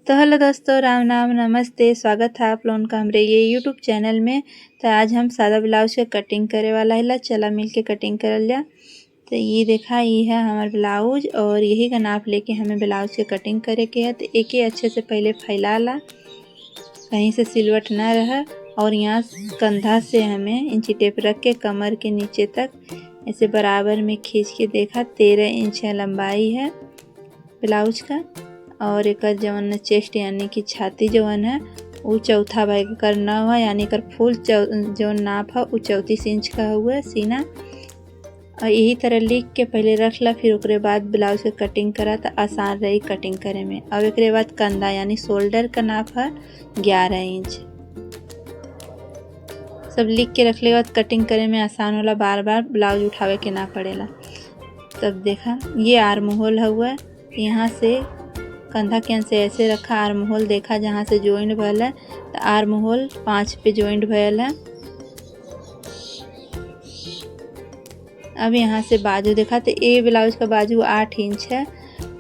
तो हेलो दोस्तों, राम नाम नमस्ते। स्वागत है आप लोगों का हमारे ये यूट्यूब चैनल में। तो आज हम सादा ब्लाउज के कटिंग करे वाला है। चला मिल के कटिंग करल जा। तो ये देखा, ये है हमारा ब्लाउज और यही का नाप लेके हमें ब्लाउज के कटिंग करे के है। तो एक ही अच्छे से पहले फैला ला, कहीं से सिलवट ना रहा। और यहाँ कंधा से हमें इंची टेप रख के कमर के नीचे तक ऐसे बराबर में खींच के देखा 13 इंच लंबाई है ब्लाउज का। और एक जवन चेस्ट यानी कि छाती जवन है वो चौथा भाग करना हुआ, यानी कर फुल जो नाप है वो 34 इंच का हुआ सीना। और यही तरह लिख के पहले रख ला, फिर उसके बाद ब्लाउज के कटिंग करा तो आसान रही कटिंग करे में। और एक बाद कंधा यानी शोल्डर का नाप है 11 इंच। सब लिख के रख ले बाद कटिंग करे में आसान होला, बार बार ब्लाउज उठावे के ना पड़ेला। तब देखा ये आर्म होल हुआ, यहाँ से कंधा के से ऐसे रखा। आर्म होल देखा जहाँ से जॉइंट भयल है, तो आर्म होल 5 पे जॉइंट भयल है। अब यहाँ से बाजू देखा तो ये ब्लाउज का बाजू 8 इंच है।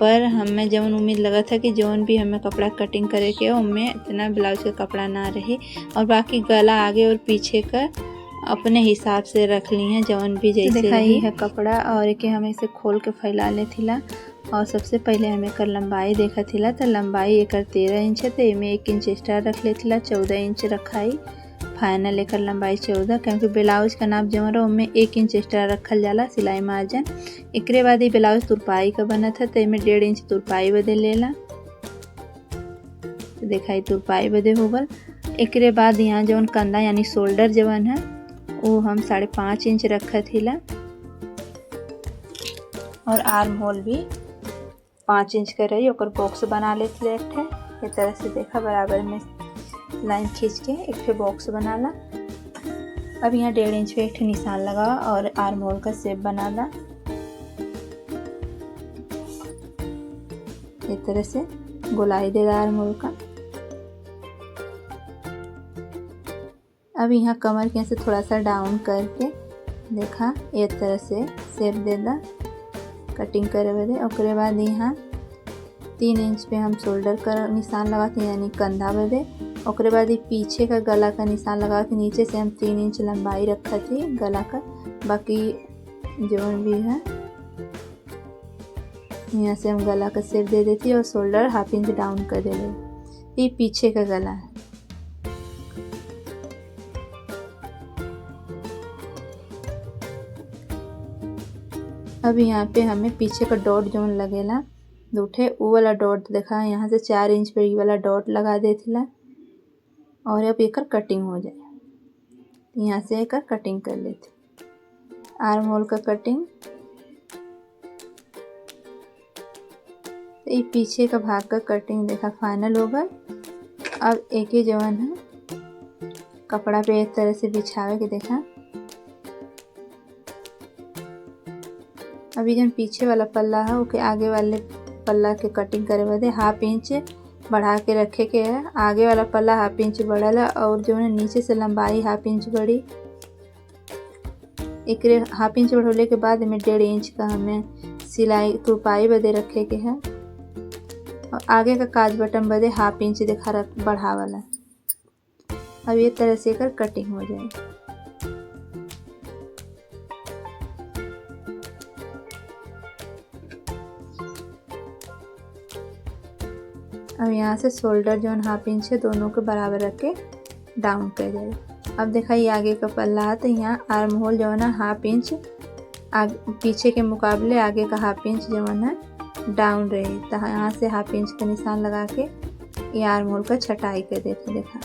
पर हमें जौन उम्मीद लगा था कि जौन भी हमें कपड़ा कटिंग करे के उनमें इतना ब्लाउज का कपड़ा ना रही। और बाकी गला आगे और पीछे का अपने हिसाब से रख ली है, जौन भी जैसे दिखाई है कपड़ा। और एक हमें इसे खोल के फैला ले थिला। और सबसे पहले हमें कर लंबाई देखा थिला, तो लंबाई एक 13 इंच है। तो इमें 1 इंच एक्स्ट्रा रख ले थिला, 14 इंच रखाई। फाइनल एक लंबाई 14, क्योंकि ब्लाउज का नाप जमा रहा उनमें 1 इंच एक्स्ट्रा रखल जाला सिलाई मार्जिन। एक बाद ये ब्लाउज तुरपाई का बना था, तो इमें 1.5 इंच तुरपाई बदे लेला। तो दिखाई तुरपाई बदे हो गल। एक बाद यहाँ जवन कंधा यानी शोल्डर जवन है वो हम 5.5 इंच रखा थिला। और आर्म होल भी 5 इंच का रही। और बॉक्स बना लेते थे ये तरह से देखा, बराबर में लाइन खींच के एक बॉक्स बना ला। अब यहाँ 1.5 इंच पे एक निशान लगा और आर्म होल का शेप बना ला इस तरह से, गोलाई दे रहा आर्म होल का। अब यहाँ कमर के से थोड़ा सा डाउन करके देखा ये तरह से शेप दे दा कटिंग करे बदे। और बाद यहाँ 3 इंच पे हम शोल्डर का निशान लगाते यानी कंधा बदे। और बाद ये पीछे का गला का निशान लगा के नीचे से हम 3 इंच लंबाई रखा थी गला का। बाकी जो भी है यहाँ से हम गला का शेप दे देती और शोल्डर 1/2 इंच डाउन कर दे रहे। ये पीछे का गला है। अब यहाँ पे हमें पीछे का डॉट जो लगेला दूठे वो वाला डॉट देखा, यहाँ से 4 इंच पे ये वाला डॉट लगा देथिला। और अब एक कटिंग हो जाए, यहाँ से एक कटिंग कर लेते आर्म होल का कटिंग। तो ये पीछे का भाग का कटिंग देखा फाइनल होगा। अब एक ही जवन है कपड़ा पे एक तरह से बिछावे के देखा। अभी जन पीछे वाला पल्ला है उसके आगे वाले पल्ला के कटिंग करे बदे 1/2 इंच बढ़ा के रखे के है। आगे वाला पल्ला 1/2 इंच बढ़ल है और जो है नीचे से लंबाई 1/2 इंच बढ़ी। एक 1/2 इंच बढ़ोले के बाद में 1.5 इंच का हमें सिलाई तुरपाई बदे रखे के है। और आगे का काज बटन बदे 1/2 इंच देखा बढ़ा वाला। अब ये तरह से कर कटिंग हो जाएगी। अब यहाँ से शोल्डर जो 1/2 इंच है दोनों के बराबर रख के डाउन कर जाए। अब देखा ये आगे का पल्ला है, तो यहाँ आर्म होल जो है ना 1/2 इंच पीछे के मुकाबले आगे का 1/2 इंच जो है डाउन रहे। तो यहाँ से 1/2 इंच का निशान लगा के ये आर्म होल का छटाई कर देते देखा।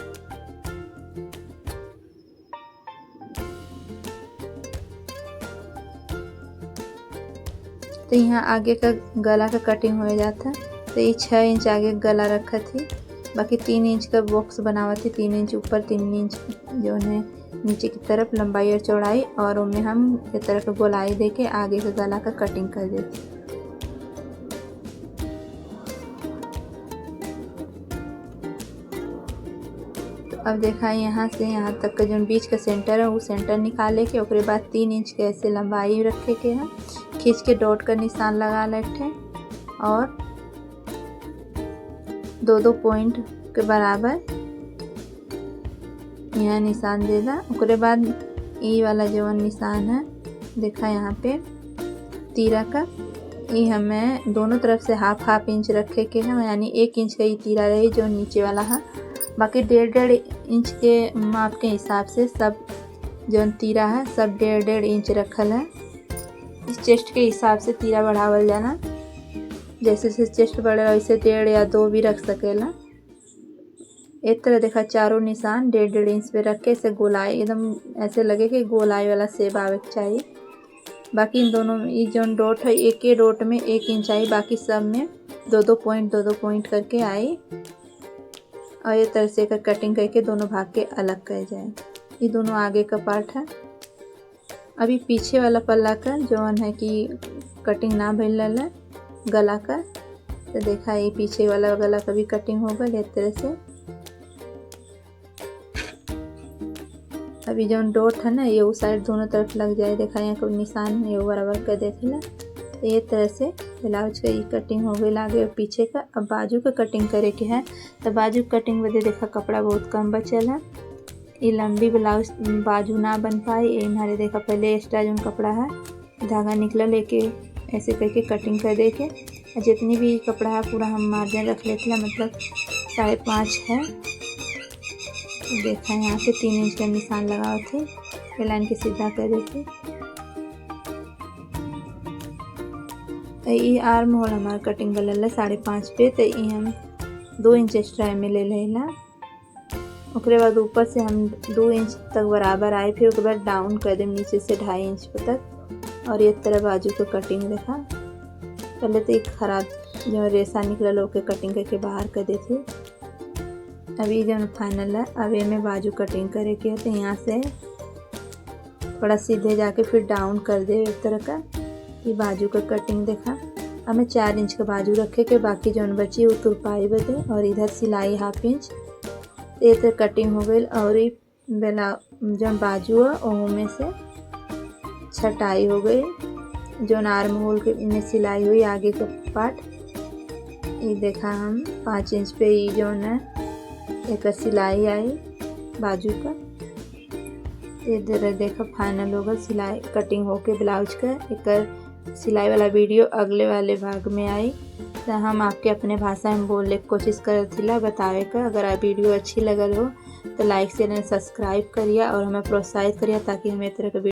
तो यहाँ आगे का गला का कटिंग हो जाता। तो ये 6 इंच आगे गला रखा थी। बाकी 3 इंच का बॉक्स बनावा थी, 3 इंच ऊपर 3 इंच जो है नीचे की तरफ लंबाई और चौड़ाई। और उनमें हम इस तरह का गोलाई दे के आगे का गला का कटिंग कर देते। तो अब देखा यहाँ से यहाँ तक का जो बीच का सेंटर है वो सेंटर निकाले के उसके बाद 3 इंच के ऐसे लंबाई रखे के है। खींच के डॉट का निशान लगा लेते और 2-2 पॉइंट के बराबर यहाँ निशान दे दा। उसके बाद ई वाला जो निशान है देखा यहाँ पे तीरा का, ये हमें दोनों तरफ से हाफ इंच रखे के है, यानी 1 इंच का ही तीरा रही जो नीचे वाला है। बाकी 1.5 इंच के माप के हिसाब से सब जो तीरा है सब 1.5 इंच रखल है। इस चेस्ट के हिसाब से तीरा बढ़ावल जाना, जैसे जैसे चेस्ट बढ़े वैसे 1.5 या 2 भी रख सकेला। एक तरह देखा चारों निशान 1.5 इंच पे रख के इसे गोलाई एकदम ऐसे लगे कि गोलाई वाला शेप आवे के चाहिए। बाकी इन दोनों ये जो डॉट है एक ही डॉट में 1 इंच आई, बाकी सब में 2-2 पॉइंट करके आई। और ये तरह से कटिंग करके दोनों भाग के अलग कर जाए। ये दोनों आगे का पार्ट है। अभी पीछे वाला पल्ला का जौन है कि कटिंग ना भइल है गला का, तो देखा ये पीछे वाला गला का भी कटिंग हो गई इस तरह से। अभी जो डॉट है ना ये उस साइड दोनों तरफ लग जाए, देखा यहाँ कोई निशान ये बराबर कर देखेला। तो ये तरह से ब्लाउज का ये कटिंग हो गई आगे और पीछे का। अब बाजू का कटिंग करे के है, तो बाजू कटिंग बदे देखा कपड़ा बहुत कम बचल है। ये लंबी ब्लाउज बाजू ना बन पाई, ये हमारे देखा पहले एक्स्ट्रा जो कपड़ा है धागा निकला लेके ऐसे करके कटिंग कर दे के, जितनी भी कपड़ा है पूरा हम मार्जिन रख लेते हैं, मतलब 5.5 है। देखा यहाँ पे 3 इंच का निशान लगा थे, ये लाइन के सीधा कर देते। ये आर्म होल हमारा कटिंग गलल है 5.5 पे, तो ये हम 2 इंच एक्स्ट्रा में ले लेला। उसके बाद ऊपर से हम 2 इंच तक बराबर आए, फिर उसके बाद डाउन कर दें नीचे से 2.5 इंच तक। और ये तरह बाजू को कटिंग देखा पहले तो एक खराब जो रेसा निकला लोग के कटिंग करके बाहर कर देते। अभी जो फाइनल है अब ये में बाजू कटिंग करे के, तो यहाँ से थोड़ा सीधे जाके फिर डाउन कर दे इस तरह का। ये बाजू का कटिंग देखा हमें 4 इंच का बाजू रखे के, बाकी जो बची वो तुरपाई बदे और इधर सिलाई 1/2 इंच। ये तो कटिंग हो गई। और ये जो बाजू है वो में से छटाई हो गई, जो आर्म होल के में सिलाई हुई आगे का पार्ट। ये देखा हम 5 इंच पे ये जो है एक सिलाई आई बाजू का। इधर देखा फाइनल होगा सिलाई कटिंग होके ब्लाउज का। एक सिलाई वाला वीडियो अगले वाले भाग में आई, तो हम आपके अपने भाषा में बोलने की कोशिश कर थी बतावे का। अगर आप वीडियो अच्छी लगल हो तो लाइक शेयर सब्सक्राइब करिए और हमें प्रोत्साहित करिए ताकि हमें इस तरह का